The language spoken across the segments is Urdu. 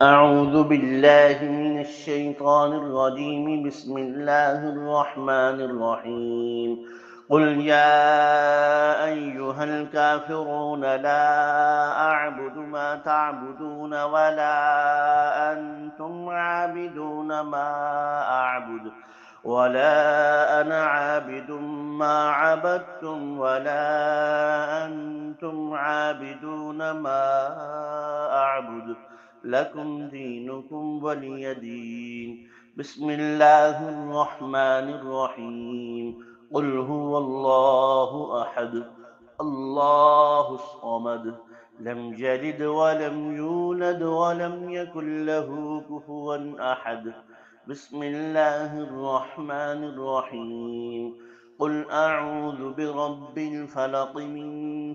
أعوذ بالله من الشيطان الرجيم. بسم الله الرحمن الرحيم. قل يا أيها الكافرون لا أعبد ما تعبدون ولا أنتم عابدون ما أعبد ولا أنا عابد ما عبدتم ولا أنتم عابدون ما أعبد لكم دينكم ولي دين. بسم الله الرحمن الرحيم. قل هو الله أحد الله الصمد لم يلد ولم يولد ولم يكن له كفوا أحد. بسم الله الرحمن الرحيم. قل أعوذ برب الفلق من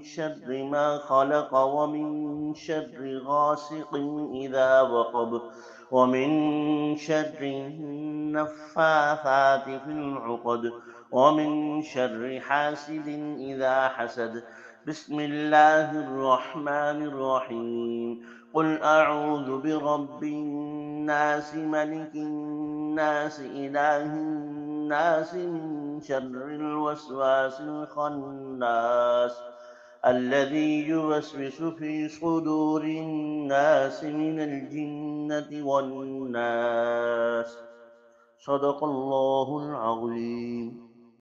شر ما خلق ومن شر غاسق إذا وقب ومن شر النفاثات في العقد ومن شر حاسد إذا حسد. بسم الله الرحمن الرحيم. قل أعوذ برب الناس ملك الناس إله الناس من شر الوسواس الخناس الذي يوسوس في صدور الناس من الجنة والناس. صدق الله العظيم.